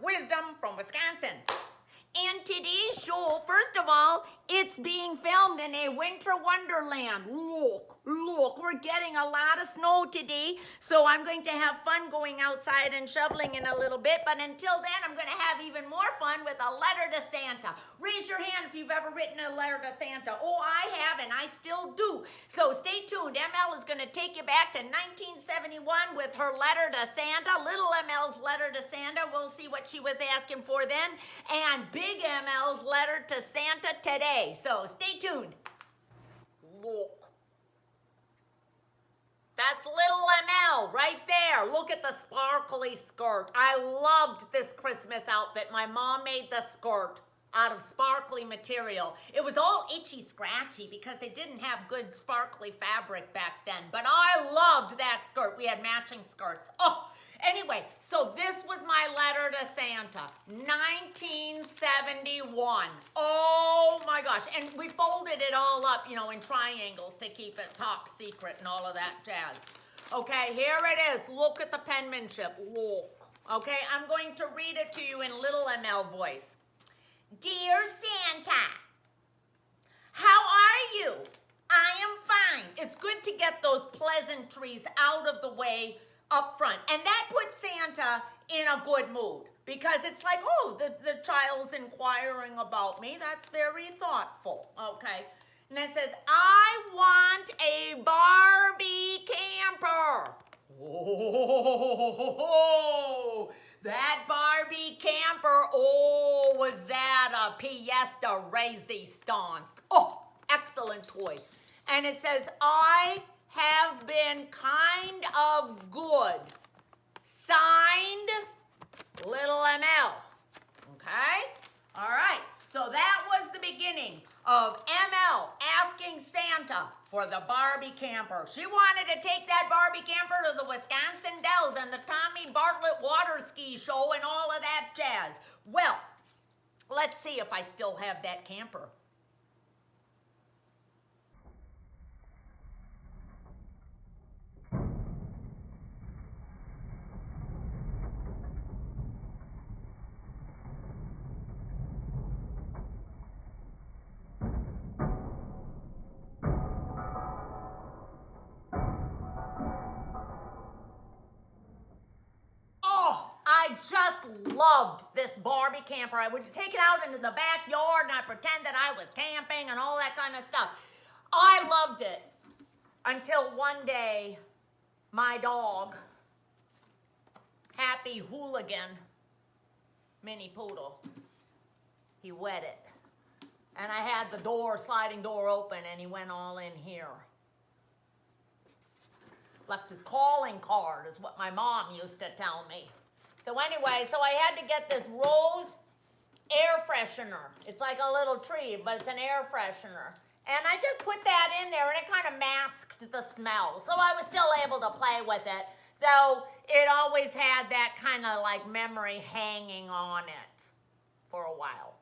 wisdom from Wisconsin. And today's show, first of all, it's being filmed in a winter wonderland. Look, we're getting a lot of snow today, so I'm going to have fun going outside and shoveling in a little bit, but until then, I'm going to have even more fun with a letter to Santa. Raise your hand if you've ever written a letter to Santa. Oh, I have, and I still do. So stay tuned. ML is going to take you back to 1971 with her letter to Santa. Little ML's letter to Santa. We'll see what she was asking for then. And Big ML's letter to Santa today. So stay tuned. Look. That's little ML right there. Look at the sparkly skirt. I loved this Christmas outfit. My mom made the skirt out of sparkly material. It was all itchy scratchy because they didn't have good sparkly fabric back then. But I loved that skirt. We had matching skirts. Oh, anyway, so this was my letter to Santa, 1971. Oh my gosh, and we folded it all up, in triangles to keep it top secret and all of that jazz. Okay, here it is. Look at the penmanship. Look. Okay, I'm going to read it to you in little ML voice. Dear Santa, how are you? I am fine. It's good to get those pleasantries out of the way up front. And that puts Santa in a good mood because it's like, oh, the child's inquiring about me. That's very thoughtful, okay? And it says, I want a Barbie camper. Oh, that Barbie camper, oh, was that a pièce de résistance. Oh, excellent toy. And it says, I have been kind of good. Signed, little ML. Okay? All right. So that was the beginning of ML asking Santa for the Barbie camper. She wanted to take that Barbie camper to the Wisconsin Dells and the Tommy Bartlett water ski show and all of that jazz. Well, let's see if I still have that camper. I just loved this Barbie camper. I would take it out into the backyard and I pretend that I was camping and all that kind of stuff. I loved it until one day my dog, Happy Hooligan, Mini Poodle, he wet it. And I had the sliding door open and he went all in here. Left his calling card is what my mom used to tell me. So anyway, I had to get this Rose air freshener. It's like a little tree, but it's an air freshener. And I just put that in there and it kind of masked the smell. So I was still able to play with it. So it always had that kind of like memory hanging on it for a while.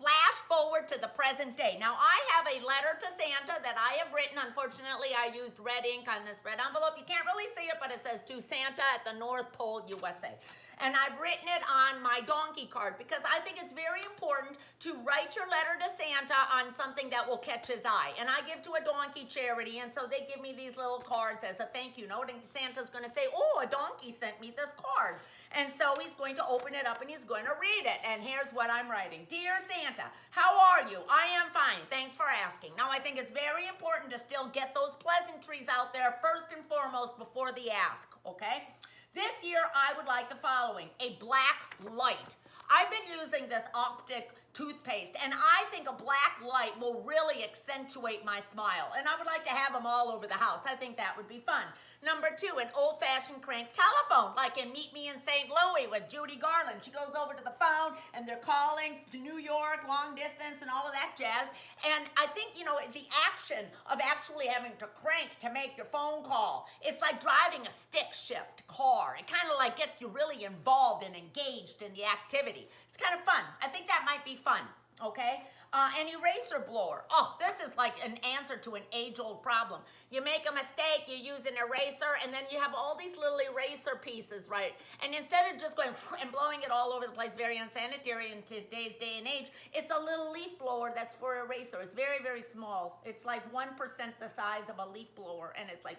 Flash forward to the present day. Now, I have a letter to Santa that I have written. Unfortunately, I used red ink on this red envelope. You can't really see it, but it says, to Santa at the North Pole, USA. And I've written it on my donkey card because I think it's very important to write your letter to Santa on something that will catch his eye. And I give to a donkey charity, and so they give me these little cards as a thank you note, and Santa's going to say, oh, a donkey sent me this card. And so he's going to open it up and he's going to read it. And here's what I'm writing. Dear Santa, how are you? I am fine. Thanks for asking. Now, I think it's very important to still get those pleasantries out there first and foremost before the ask, okay? This year, I would like the following. A black light. I've been using this Optic toothpaste, and I think a black light will really accentuate my smile. And I would like to have them all over the house. I think that would be fun. Number 2, an old-fashioned crank telephone, like in Meet Me in St. Louis with Judy Garland. She goes over to the phone, and they're calling to New York, long distance, and all of that jazz. And I think, the action of actually having to crank to make your phone call, it's like driving a stick shift car. It kind of like gets you really involved and engaged in the activity. It's kind of fun. I think that might be fun. okay? An eraser blower. Oh, this is like an answer to an age-old problem. You make a mistake, you use an eraser, and then you have all these little eraser pieces, right? And instead of just going and blowing it all over the place, very unsanitary in today's day and age, it's a little leaf blower that's for eraser. It's very, very small. It's like 1% the size of a leaf blower, and it's like,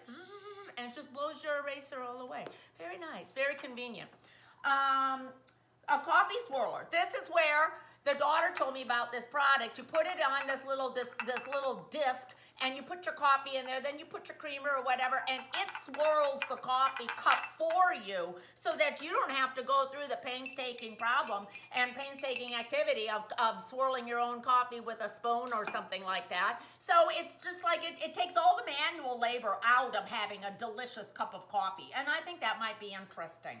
and it just blows your eraser all away. Very nice, very convenient. A coffee swirler. This is where the daughter told me about this product. You put it on this little disc, and you put your coffee in there, then you put your creamer or whatever, and it swirls the coffee cup for you so that you don't have to go through the painstaking problem and painstaking activity of swirling your own coffee with a spoon or something like that. So it's just like it takes all the manual labor out of having a delicious cup of coffee, and I think that might be interesting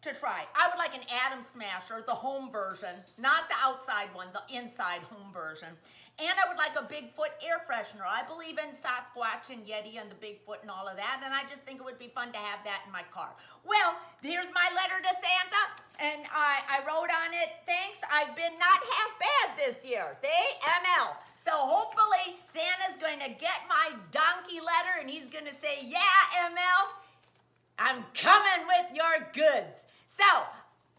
to try. I would like an Atom Smasher, the home version, not the outside one, the inside home version. And I would like a Bigfoot air freshener. I believe in Sasquatch and Yeti and the Bigfoot and all of that, and I just think it would be fun to have that in my car. Well, here's my letter to Santa, and I wrote on it, thanks, I've been not half bad this year. See, ML. So hopefully Santa's going to get my donkey letter, and he's going to say, yeah, ML, I'm coming with your goods. So,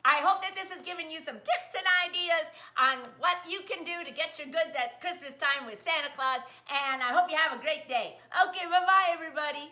I hope that this has given you some tips and ideas on what you can do to get your goods at Christmas time with Santa Claus, and I hope you have a great day. Okay, bye-bye, everybody.